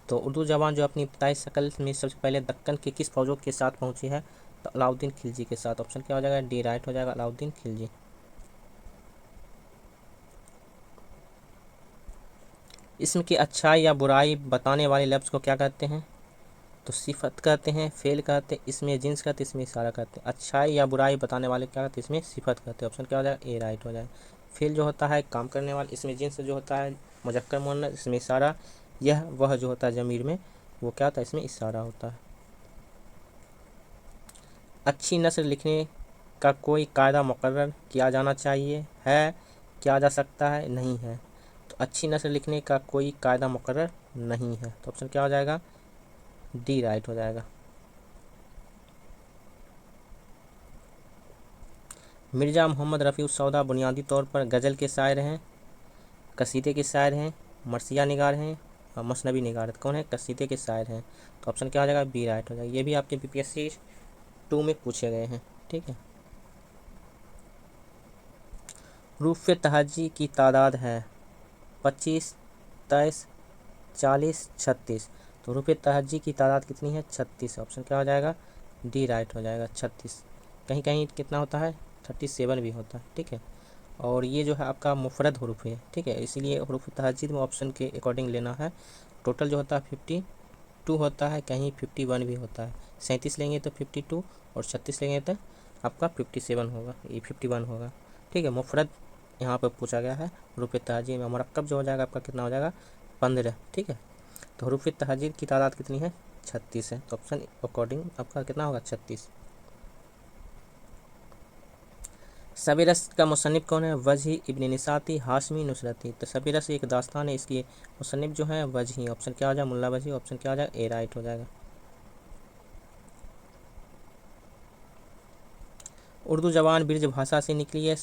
तो उर्दू जबान जो अपनी इब्तदाई शक्ल में सबसे पहले दक्कन के किस फौजों के साथ पहुंची है? तो अलाउद्दीन खिलजी के साथ। ऑप्शन क्या हो जाएगा? डी राइट हो जाएगा, अलाउद्दीन खिलजी। इसम की अच्छाई या बुराई बताने वाले लफ्ज़ को क्या कहते हैं? तो सिफत कहते हैं, फेल कहते हैं, इसमें जिन्स कहते हैं, इसमें इशारा कहते हैं। अच्छाई या बुराई बताने वाले क्या कहते हैं? इसमें सिफत कहते हैं। ऑप्शन क्या हो जाएगा? ए राइट हो जाएगा। फेल जो होता है काम करने वाला, इसमें जिन्स जो होता है मुज़क्कर मुअन्नस, इसमें इशारा, यह वह जो होता है ज़मीर में, वो क्या होता है? इसमें इशारा होता है। अच्छी नस्ल लिखने का कोई कायदा मुकर्रर किया जाना चाहिए है, किया जा सकता है, नहीं है। तो अच्छी नस्ल लिखने का कोई कायदा मुकर्रर नहीं है। तो ऑप्शन क्या हो जाएगा? डी राइट हो जाएगा। मिर्ज़ा मोहम्मद रफ़ी उस सौदा बुनियादी तौर पर गज़ल के शायर हैं, कसीदे के शायर हैं, मरसिया निगार हैं और मसनवी निगार। कौन है? कसीदे के शायर हैं। तो ऑप्शन क्या हो जाएगा? बी राइट हो जाएगा। ये भी आपके बीपीएससी 2 में पूछे गए हैं। ठीक है। रूफ़ तहज्जी की तादाद है 25, 23, 40, 36। तो रूफ़ तहज्जी की तादाद कितनी है? 36। ऑप्शन क्या हो जाएगा? डी राइट हो जाएगा, 36। कहीं कहीं कितना होता है? 37 भी होता है। ठीक है। और ये जो है आपका मुफरद हुरूफ है। ठीक है, इसीलिए हुरूफ तहज्जुद में ऑप्शन के अकॉर्डिंग लेना है। टोटल जो होता है 52 होता है, कहीं 51 भी होता है। 37 लेंगे तो 52 और 36 लेंगे तो आपका 57 होगा, ये 51 होगा। ठीक है, मुफरद यहाँ पर पूछा गया है। हुरूफ तहज्जुद में मुरक्कब जो हो जाएगा आपका कितना हो जाएगा? 15। ठीक है, तो हुरूफ तहज्जुद की तादाद कितनी है? 36 है। तो ऑप्शन अकॉर्डिंग आपका कितना होगा? 36। शब रस का मुसन्निफ़ कौन है? वजही इब्न निसाती, हाशमी, नुसरती। तो शब रस एक दास्तान है, इसकी मुसन्निफ़ जो है वजही। ऑप्शन क्या हो जाएगा? मुल्ला वजही। ऑप्शन क्या हो जाएगा? ए राइट हो जाएगा। उर्दू जबान ब्रिज भाषा से निकली है,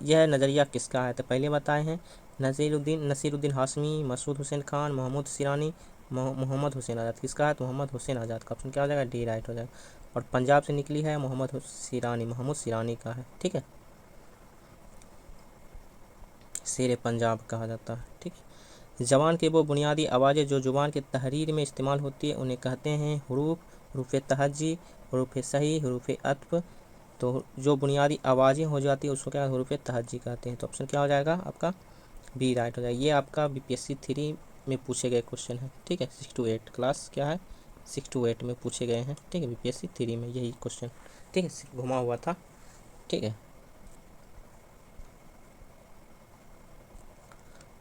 यह नज़रिया किसका है? तो पहले बताए हैं नसीरुद्दीन हाशमी, मसूद हुसैन खान, महमूद सिरानी, मोहम्मद हुसैन आज़ाद। किसका है? तो मोहम्मद हुसैन आज़ाद का। ऑप्शन क्या हो जाएगा? डी राइट हो जाएगा। और पंजाब से निकली है, मोहम्मद सिरानी का है। ठीक है, शेर पंजाब कहा जाता है। ठीक है, ज़बान के वो बुनियादी आवाज़ें जो ज़ुबान के तहरीर में इस्तेमाल होती है उन्हें कहते हैं हुरूफ, हुरूफ तहज्जी, हुरूफ सही, हुरूफ अत्फ। तो जो बुनियादी आवाज़ें हो जाती है उसको क्या हुरूफ तहज्जी कहते हैं। तो ऑप्शन क्या हो जाएगा आपका? बी राइट हो जाएगा। ये आपका बीपीएससी 3 में पूछे गए क्वेश्चन है। ठीक है, 6 to 8 क्लास क्या है? 6 to 8 में पूछे गए हैं। ठीक है, बीपीएससी 3 में यही क्वेश्चन। ठीक है, घुमा हुआ था। ठीक है,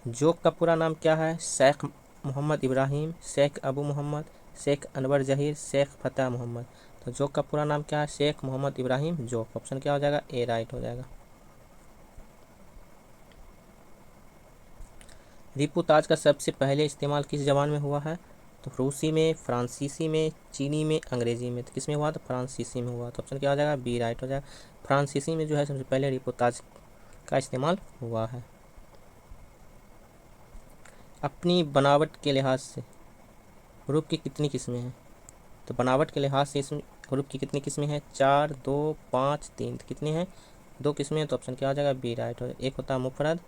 जोक का पूरा नाम क्या है? शेख मोहम्मद इब्राहिम, शेख अबू मोहम्मद, शेख अनवर जहीर, शेख फतेह मोहम्मद। तो जोक का पूरा नाम क्या है? शेख मोहम्मद इब्राहिम जोक। ऑप्शन क्या हो जाएगा? ए राइट हो जाएगा। रिपू ताज का सबसे पहले इस्तेमाल किस ज़बान में हुआ है? तो रूसी में, फ्रांसीसी में, चीनी में, अंग्रेज़ी में। तो किस में हुआ? तो फ्रांसीसी में हुआ। तो ऑप्शन क्या हो जाएगा? बी राइट हो जाएगा। फ्रांसीसी में जो है सबसे पहले रिपू ताज का इस्तेमाल हुआ है। अपनी बनावट के लिहाज से हुरूफ की कितनी किस्में हैं? तो बनावट के लिहाज से इसमें हुरूफ की कितनी किस्में हैं? 4, 2, 5, 3। कितनी हैं? 2 किस्में हैं। तो ऑप्शन क्या हो जाएगा? बी राइट हो जाएगा। एक होता है मुफरद,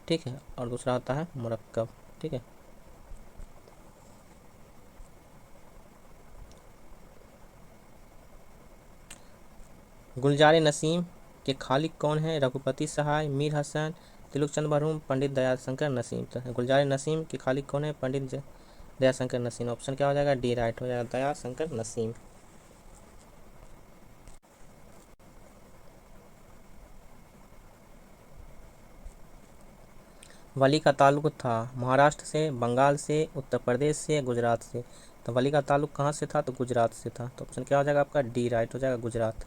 ठीक है, और दूसरा होता है मुरक्कब। ठीक है, गुलजार नसीम के खालिक कौन है? रघुपति सहाय, मीर हसन, तिलकचंद मरहूम, पंडित दयाशंकर नसीम। तो गुलजार नसीम के खालिक कौन है? पंडित दयाशंकर नसीम। ऑप्शन क्या हो जाएगा? डी राइट हो जाएगा, दयाशंकर नसीम। वली का ताल्लुक था महाराष्ट्र से, बंगाल से, उत्तर प्रदेश से, गुजरात से। तो वली का ताल्लुक कहाँ से था? तो गुजरात से था। तो ऑप्शन क्या हो जाएगा आपका? डी राइट हो जाएगा, गुजरात।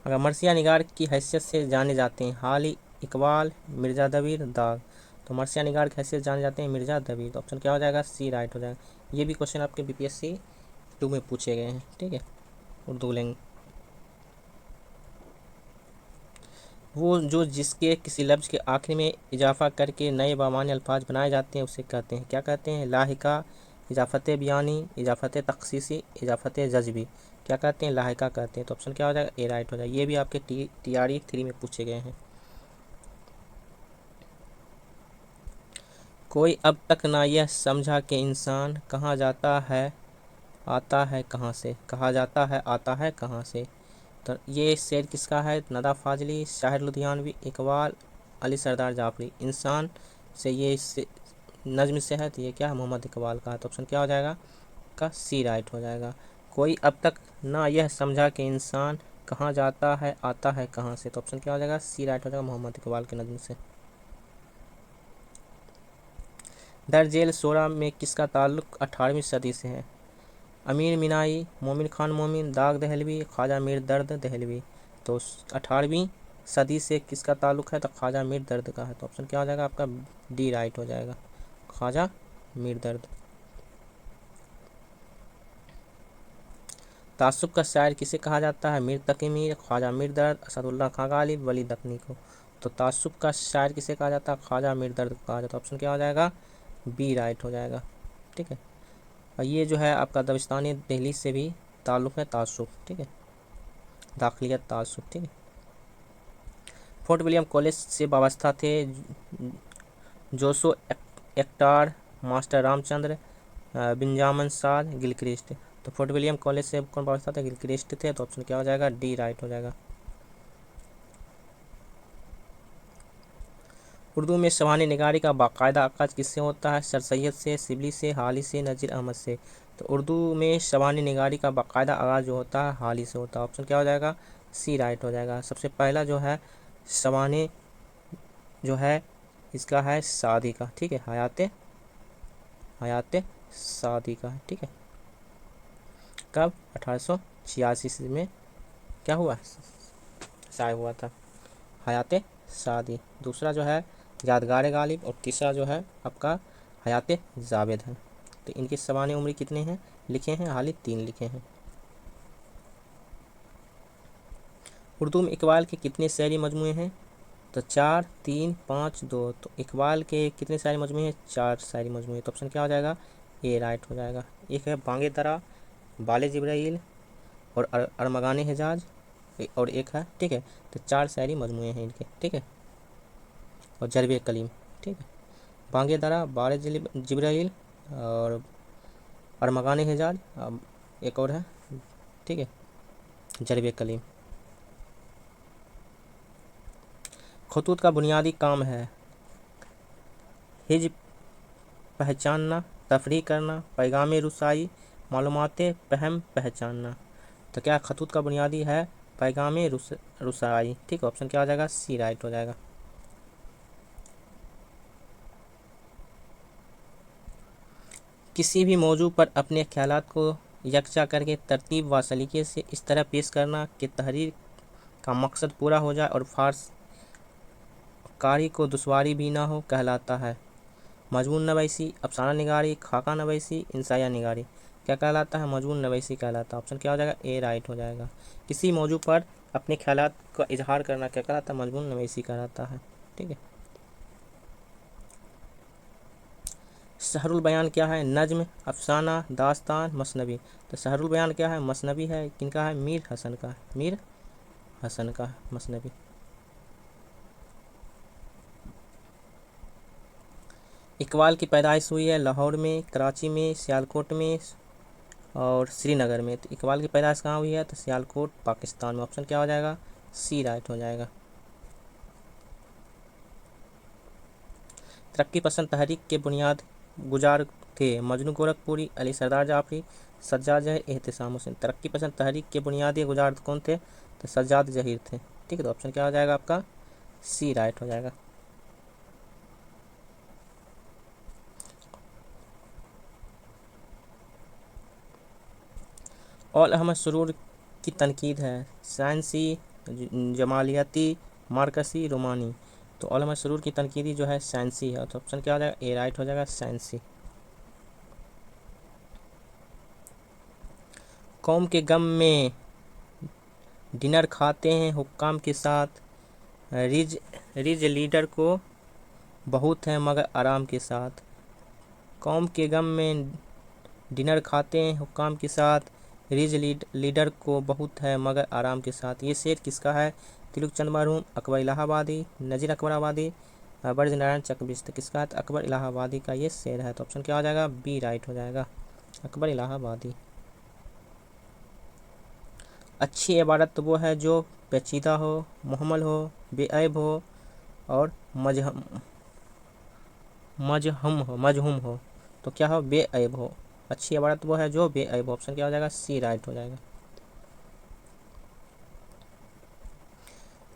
अगर मरसिया निगार की हैसियत से जाने जाते हैं हाली, इकबाल, मिर्ज़ा दबीर, दाग। तो मरसिया निगार की हैसियत जाने जाते हैं मिर्ज़ा दबीर। तो ऑप्शन क्या हो जाएगा? सी राइट हो जाएगा। ये भी क्वेश्चन आपके बीपीएससी 2 में पूछे गए हैं। ठीक है, उर्दू लैंग्वेज। वो जो जिसके किसी लफ्ज़ के आखिर में इजाफा करके नए बामानी अल्फाज बनाए जाते हैं उसे कहते हैं, क्या कहते हैं? लाहिका, इजाफत बयानी, इजाफत तखसीसी, इजाफत जज्बी। क्या कहते हैं, लाहिका कहते हैं। तो ऑप्शन क्या हो जाएगा, ए राइट हो जाएगा। ये भी आपके TRE 3 में पूछे गए हैं। कोई अब तक ना यह समझा कि इंसान कहाँ जाता है आता है कहाँ से, कहा जाता है आता है कहाँ से। तो ये शेर किसका है, नदा फाजली, शाहिर लुधियानवी, इकबाल, अली सरदार जाफरी। इंसान से ये नज्म से है, तो ये क्या है, मोहम्मद इकबाल का है। तो ऑप्शन क्या हो जाएगा का सी राइट हो जाएगा। कोई अब तक ना यह समझा कि इंसान कहाँ जाता है आता है कहाँ से। तो ऑप्शन क्या हो जाएगा, सी राइट हो जाएगा, मोहम्मद इकबाल के नज्म से। दर जेल शोरा में किसका ताल्लुक 18वीं सदी से है। अमीर मिनाई, मोमिन खान मोमिन, दाग दहलवी, ख्वाजा मीर दर्द दहलवी। तो 18वीं सदी से किसका ताल्लुक है, तो ख्वाजा मीर दर्द का है। तो ऑप्शन क्या हो जाएगा आपका, डी राइट हो जाएगा, ख्वाजा मीर दर्द। तासुब का शायर किसे कहा जाता है, मीर तकी मीर, ख्वाजा मीर दर्द, असदुल्ला खां गालिब, वली दकनी को। तो तासुब का शायर किसे कहा जाता है, ख्वाजा मीर दर्द को कहा जाता है। ऑप्शन क्या हो जाएगा, बी राइट हो जाएगा। ठीक है, और ये जो है आपका दबिस्तानी दहलीज से भी ताल्लुक़ है तासुब। ठीक है, दाखिलियत तासुब। ठीक है, फोर्ट विलियम कॉलेज से वाबस्ता थे जोसो एक्टार, मास्टर रामचंद्र, बेंजामिन साद, गिलक्रिस्ट। तो फोर्ट विलियम कॉलेज से कौन वाबस्ता थे, गिलक्रिस्ट थे। तो ऑप्शन क्या हो जाएगा, डी राइट हो जाएगा। उर्दू में शबानी निगारी का बाकायदा आगाज़ किससे होता है, सर सैयद से, सिबली से, हाली से, नज़ीर अहमद से। तो उर्दू में शबानी निगारी का बाकायदा आगाज़ जो होता है हाली से होता है। ऑप्शन क्या हो जाएगा, सी राइट हो जाएगा। सबसे पहला जो है शबानी जो है इसका है सादी का। ठीक है, हयाते सादी का है। ठीक है, कब, 1886 में क्या हुआ, शाया हुआ था, हयाते सादी। दूसरा जो है यादगार गालिब, और तीसरा जो है आपका हयाते जावेद है। तो इनकी शबानी उम्र कितने हैं लिखे हैं, हाल ही 3 लिखे हैं। उर्दू में इकबाल के कितने शायरी मजमूए हैं, तो 4, 3, 5, 2। तो इकबाल के कितने शायरी मजमूए हैं, 4 शायरी मजमूए। तो ऑप्शन क्या हो जाएगा, ए राइट हो जाएगा। एक है बांगे दरा, बाले जिब्राइल, और अरमगाने हिजाज, और एक है। ठीक है, तो 4 शायरी मजमूए हैं इनके। ठीक है, और जरबे कलीम। ठीक है, बांगे दरा, बाले जिब्राइल, और अरमगाने हिजाज, एक और है। ठीक है, जरबे कलीम। खतूत का बुनियादी काम है हिज पहचानना, तफरीह करना, पैगाम रसाई, मालूमात पहम पहचानना। तो क्या खतूत का बुनियादी है, पैगाम रसाई। ठीक है, ऑप्शन क्या हो जाएगा, सी राइट हो जाएगा। किसी भी मौजू पर अपने ख्यालात को यकजा करके तरतीब व सलीके से इस तरह पेश करना कि तहरीर का मकसद पूरा हो जाए और फार्स कारी को दुश्वारी भी ना हो, कहलाता है मजमून नवैसी, अफसाना निगारी, खाका नवैसी, इंसाया निगारी। क्या कहलाता है, मजमून नवैसी कहलाता है। ऑप्शन क्या हो जाएगा, ए राइट हो जाएगा। किसी मौजू पर अपने ख्यालात का इजहार करना क्या कहलाता है, मजमून नवैसी कहलाता है। ठीक है, शहरुल बयान क्या है, नज्म, अफसाना, दास्तान, मसनवी। तो शहरुल बयान क्या है, मसनवी है। किनका है, मीर हसन का, मीर हसन का मसनवी। इकबाल की पैदाइश हुई है लाहौर में, कराची में, सियालकोट में, और श्रीनगर में। तो इकबाल की पैदाइश कहाँ हुई है, तो सियालकोट पाकिस्तान में। ऑप्शन क्या हो जाएगा, सी राइट हो जाएगा। तरक्की पसंद तहरीक के बुनियाद गुजार थे मजनू गोरखपुरी, अली सरदार जाफरी, सज्जाद जहीर, एहतिसाम हुसैन। तरक्की पसंद तहरीक के बुनियादी गुजार कौन थे, तो सज्जाद जहीर थे। ठीक है, तो ऑप्शन क्या हो जाएगा आपका, सी राइट हो जाएगा। और अहमद सुरूर की तनकीद है साइंसी, जमालियाती, मार्कसी, रोमानी। तो औल अहमद सुरूर की तनकीदी जो है साइंसी है। तो ऑप्शन क्या हो जाएगा, ए राइट हो जाएगा, साइंसी। कौम के गम में डिनर खाते हैं हुक्काम के साथ, रिज रिज लीडर को बहुत है मगर आराम के साथ। कौम के गम में डिनर खाते हैं हुक्काम के साथ, लीडर को बहुत है मगर आराम के साथ। ये शेर किसका है? तिलकचंद मरहूम, अकबर इलाहाबादी, नजीर अकबराबादी, ब्रज नारायण चकबिस्त। किसका है? तो अकबर इलाहाबादी का ये शेर है। तो ऑप्शन क्या हो जाएगा? बी राइट हो जाएगा, अकबर इलाहाबादी। अच्छी इबारत वो है जो पेचीदा हो, मुहम्मल हो, बेअयब हो और मजहूम हो। तो क्या हो? बेअयब हो। अच्छी इबारत वो है जो बेअयब हो। ऑप्शन क्या हो जाएगा? सी राइट हो जाएगा।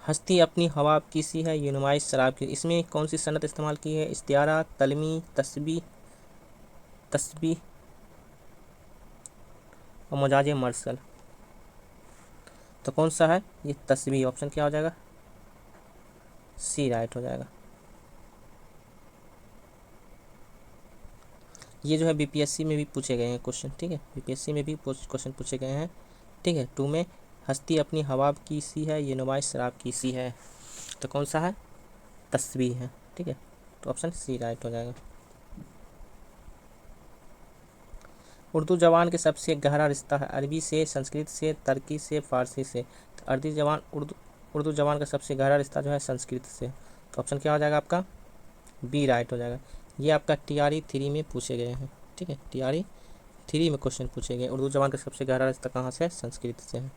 हस्ती अपनी हवा की सी है, ये नुमाइश शराब की। इसमें कौन सी सनत इस्तेमाल की है? इस्तियारा, तलमी, तस्बीह और मजाज मरसल। तो कौन सा है? ये तस्बीह। ऑप्शन क्या हो जाएगा? सी राइट हो जाएगा। ये जो है बीपीएससी में भी पूछे गए हैं क्वेश्चन, ठीक है, बीपीएससी में भी क्वेश्चन पूछे गए हैं, ठीक है। 2 में हस्ती अपनी हवा की सी है, ये नुमाइश शराब की सी है। तो कौन सा है? तस्बीह है, ठीक है। तो ऑप्शन सी राइट हो जाएगा। उर्दू जबान के सबसे गहरा रिश्ता है अरबी से, संस्कृत से, तुर्की से, फारसी से। तो उर्दू जबान का सबसे गहरा रिश्ता जो है संस्कृत से। तो ऑप्शन क्या हो जाएगा आपका? बी राइट हो जाएगा। ये आपका TRE 3 में पूछे गए हैं, ठीक है, TRE 3 में क्वेश्चन पूछे गए। उर्दू जबान का सबसे गहरा रिश्ता कहाँ से है? संस्कृत से है।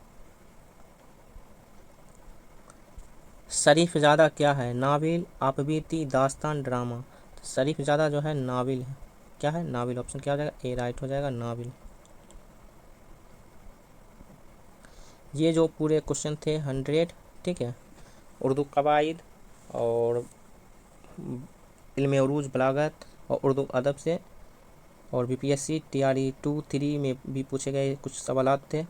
शरीफजादा क्या है? नाविल, आपबीती, दास्तान, ड्रामा। तो शरीफजादा जो है नाविल है। क्या है? नाविल। ऑप्शन क्या हो जाएगा? ए राइट हो जाएगा, नाविल। ये जो पूरे क्वेश्चन थे 100, ठीक है, उर्दू कवायद और इल्म उरूज बलागत और उर्दू अदब से, और बीपीएससी TRE 2 3 में भी पूछे गए कुछ सवालात थे।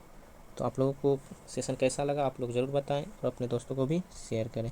तो आप लोगों को सेशन कैसा लगा आप लोग ज़रूर बताएं और अपने दोस्तों को भी शेयर करें।